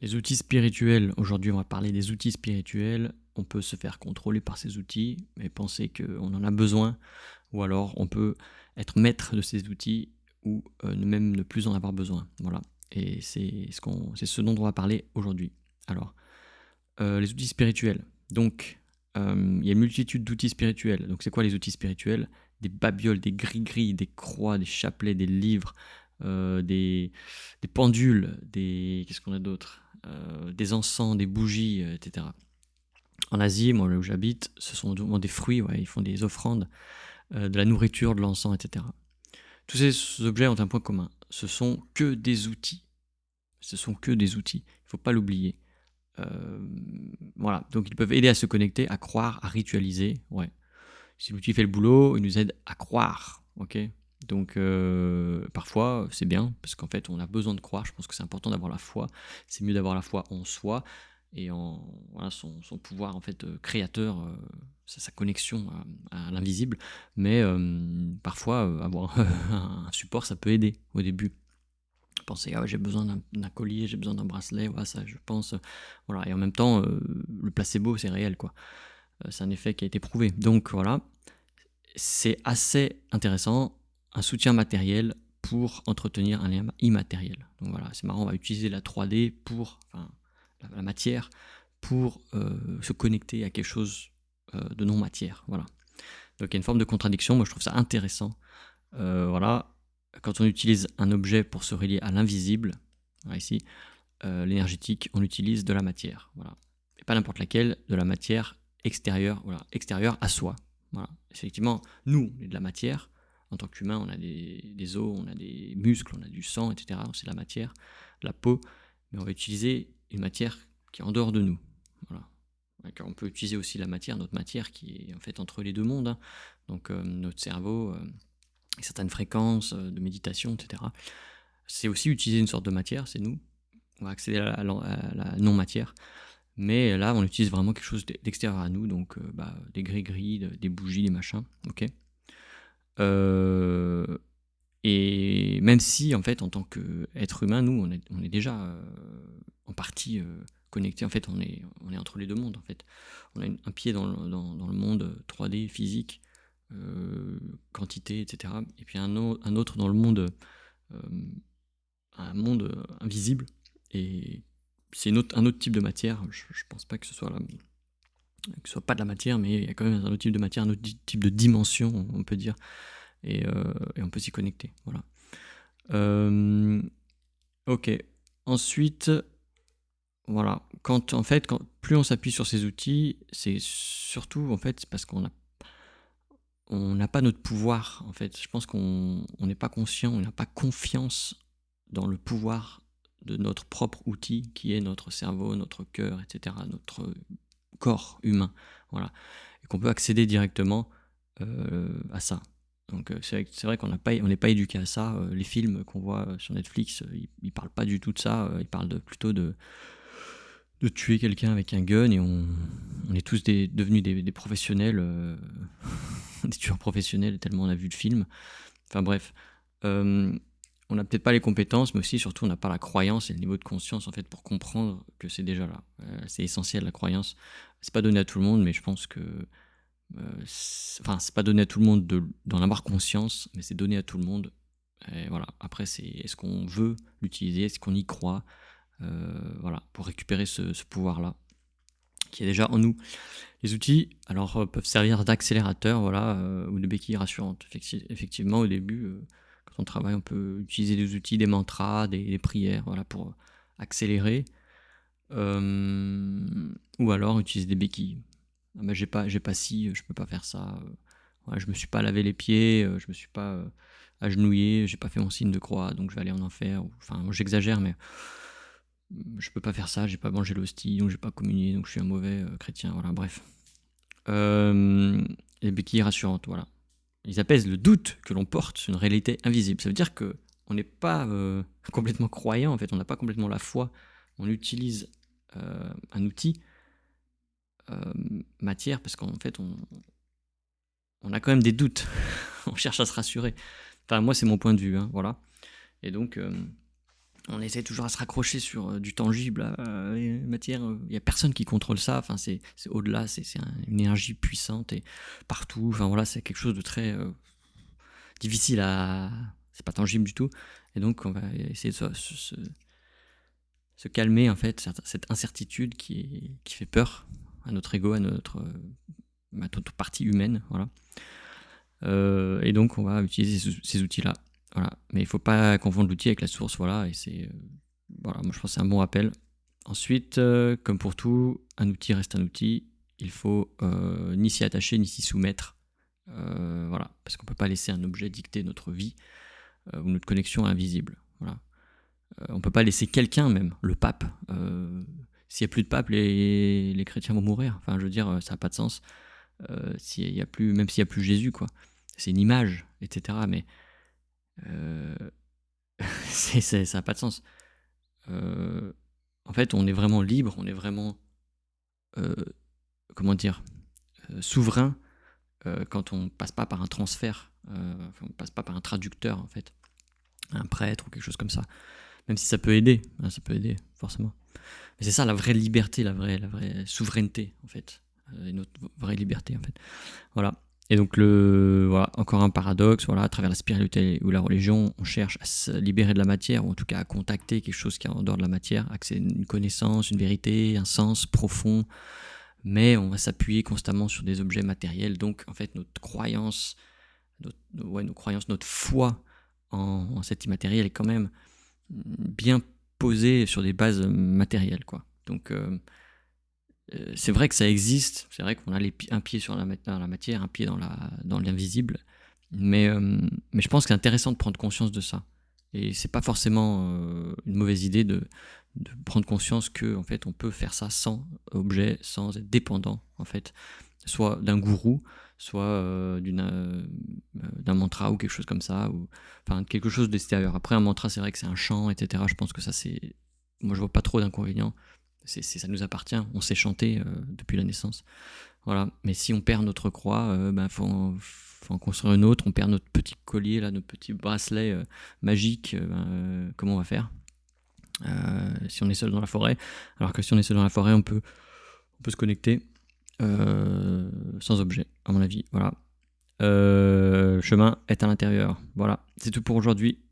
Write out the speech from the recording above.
Les outils spirituels, aujourd'hui on va parler des outils spirituels. On peut se faire contrôler par ces outils, mais penser qu'on en a besoin, ou alors on peut être maître de ces outils, ou même ne plus en avoir besoin. Voilà. Et c'est ce dont on va parler aujourd'hui. Alors, les outils spirituels. Donc, il y a une multitude d'outils spirituels. Donc, c'est quoi les outils spirituels? Des babioles, des gris-gris, des croix, des chapelets, des livres, des pendules, qu'est-ce qu'on a d'autre? Des encens, des bougies, etc. En Asie, moi là où j'habite, ce sont des fruits, ouais, ils font des offrandes, de la nourriture, de l'encens, etc. Tous ces objets ont un point commun. Ce sont que des outils. Ce sont que des outils. Il ne faut pas l'oublier. Voilà, donc ils peuvent aider à se connecter, à croire, à ritualiser. Ouais. Si l'outil fait le boulot, il nous aide à croire. Ok. Donc parfois c'est bien parce qu'en fait on a besoin de croire. Je pense que c'est important d'avoir la foi. C'est mieux d'avoir la foi en soi et en voilà, son pouvoir en fait créateur, sa connexion à l'invisible. Mais parfois avoir un support ça peut aider au début. Penser ah ouais, j'ai besoin d'un collier, j'ai besoin d'un bracelet, voilà, ça je pense, voilà. Et en même temps le placebo c'est réel quoi. C'est un effet qui a été prouvé. Donc voilà, c'est assez intéressant, un soutien matériel pour entretenir un lien immatériel. Donc voilà, c'est marrant, on va utiliser la 3D la matière pour se connecter à quelque chose de non matière. Voilà. Donc il y a une forme de contradiction, moi je trouve ça intéressant. Voilà, quand on utilise un objet pour se relier à l'invisible, voilà, ici, l'énergétique, on utilise de la matière. Voilà. Et pas n'importe laquelle, de la matière extérieure, voilà, extérieure à soi. Voilà. Effectivement, nous, on est de la matière. En tant qu'humain, on a des os, on a des muscles, on a du sang, etc. C'est de la matière, de la peau. Mais on va utiliser une matière qui est en dehors de nous. Voilà. Car on peut utiliser aussi la matière, notre matière qui est en fait entre les deux mondes. Hein. Donc notre cerveau, certaines fréquences de méditation, etc. C'est aussi utiliser une sorte de matière, c'est nous. On va accéder à la non-matière. Mais là, on utilise vraiment quelque chose d'extérieur à nous, donc des gris-gris, des bougies, des machins. Ok. Euh, et même si, en fait, en tant qu'être humain, nous, on est déjà en partie connecté. En fait, on est entre les deux mondes. En fait, on a un pied dans le monde 3D physique, quantité, etc. Et puis un autre dans le monde, euh, un monde invisible. Et c'est un autre type de matière. Je pense pas que ce soit pas de la matière, mais il y a quand même un autre type de matière, un autre type de dimension, on peut dire, et on peut s'y connecter. Voilà. Euh, ok. Ensuite, voilà. Plus on s'appuie sur ces outils, c'est surtout en fait parce on n'a pas notre pouvoir. En fait, je pense qu'on n'est pas conscient, on n'a pas confiance dans le pouvoir de notre propre outil qui est notre cerveau, notre cœur, etc., notre corps humain. Voilà. Et qu'on peut accéder directement à ça. Donc c'est vrai qu'on on n'est pas éduqué à ça. Les films qu'on voit sur Netflix, ils parlent pas du tout de ça. Ils parlent plutôt de tuer quelqu'un avec un gun et on est tous devenus des professionnels, des tueurs professionnels tellement on a vu de films. Enfin bref, on n'a peut-être pas les compétences, mais aussi surtout on n'a pas la croyance et le niveau de conscience en fait pour comprendre que c'est déjà là. C'est essentiel la croyance. C'est pas donné à tout le monde, mais je pense que c'est pas donné à tout le monde d'en avoir conscience, mais c'est donné à tout le monde. Et voilà. Après, est-ce qu'on veut l'utiliser, est-ce qu'on y croit, voilà, pour récupérer ce pouvoir-là qui est déjà en nous. Les outils, alors, peuvent servir d'accélérateur, voilà, ou de béquilles rassurantes. Effectivement, au début, quand on travaille, on peut utiliser des outils, des mantras, des prières, voilà, pour accélérer. Ou alors utiliser des béquilles. Ah bah, j'ai pas ci, je peux pas faire ça. Voilà, je me suis pas lavé les pieds, je me suis pas agenouillé, j'ai pas fait mon signe de croix, donc je vais aller en enfer. Enfin, j'exagère, mais je peux pas faire ça, j'ai pas mangé l'hostie, donc j'ai pas communié, donc je suis un mauvais chrétien. Voilà, bref. Euh, les béquilles rassurantes, voilà. Ils apaisent le doute que l'on porte sur une réalité invisible. Ça veut dire que on n'est pas complètement croyant, en fait, on n'a pas complètement la foi. On utilise un outil euh, matière parce qu'en fait, on a quand même des doutes. On cherche à se rassurer. Enfin, moi, c'est mon point de vue, hein, voilà. Et donc, On essaie toujours à se raccrocher sur du tangible, les matières. Il n'y a personne qui contrôle ça. Enfin, c'est au-delà, une énergie puissante et partout. Enfin voilà, c'est quelque chose de très difficile à. C'est pas tangible du tout. Et donc, on va essayer de se calmer en fait cette incertitude qui fait peur à notre ego, à notre partie humaine. Voilà. Et donc, on va utiliser ces outils-là. Voilà. Mais il ne faut pas confondre l'outil avec la source. Voilà. Et voilà, moi je pense que c'est un bon rappel. Ensuite, comme pour tout, un outil reste un outil. Il faut ni s'y attacher ni s'y soumettre. Voilà, parce qu'on ne peut pas laisser un objet dicter notre vie ou notre connexion invisible. Voilà. On ne peut pas laisser quelqu'un même, le pape. S'il n'y a plus de pape, les chrétiens vont mourir. Enfin, je veux dire, ça n'a pas de sens. S'il y a plus, même s'il n'y a plus Jésus, quoi. C'est une image, etc. Mais euh, ça n'a pas de sens. En fait, on est vraiment libre, on est vraiment, euh, comment dire, souverain quand on passe pas par un transfert, on passe pas par un traducteur, en fait, un prêtre ou quelque chose comme ça. Même si ça peut aider, hein, ça peut aider, forcément. Mais c'est ça la vraie liberté, la vraie souveraineté, en fait. Et notre vraie liberté, en fait. Voilà. Et donc, voilà, encore un paradoxe, voilà, à travers la spiritualité ou la religion, on cherche à se libérer de la matière, ou en tout cas à contacter quelque chose qui est en dehors de la matière, accéder à une connaissance, une vérité, un sens profond, mais on va s'appuyer constamment sur des objets matériels. Donc, en fait, notre croyance, notre foi en cet immatériel est quand même bien posée sur des bases matérielles, quoi. Donc, c'est vrai que ça existe, c'est vrai qu'on a un pied dans la matière, un pied dans l'invisible, mais je pense que c'est intéressant de prendre conscience de ça. Et c'est pas forcément une mauvaise idée de prendre conscience que en fait on peut faire ça sans objet, sans être dépendant en fait, soit d'un gourou, soit d'un mantra ou quelque chose comme ça, ou enfin quelque chose d'extérieur. Après un mantra, c'est vrai que c'est un chant, etc. Je pense que ça c'est, moi je vois pas trop d'inconvénients. Ça nous appartient, on sait chanter depuis la naissance. Voilà. Mais si on perd notre croix, faut en construire une autre. On perd notre petit collier, là, notre petit bracelet magique. Comment on va faire si on est seul dans la forêt? Alors que si on est seul dans la forêt, on peut se connecter sans objet, à mon avis. Voilà. Chemin est à l'intérieur. Voilà. C'est tout pour aujourd'hui.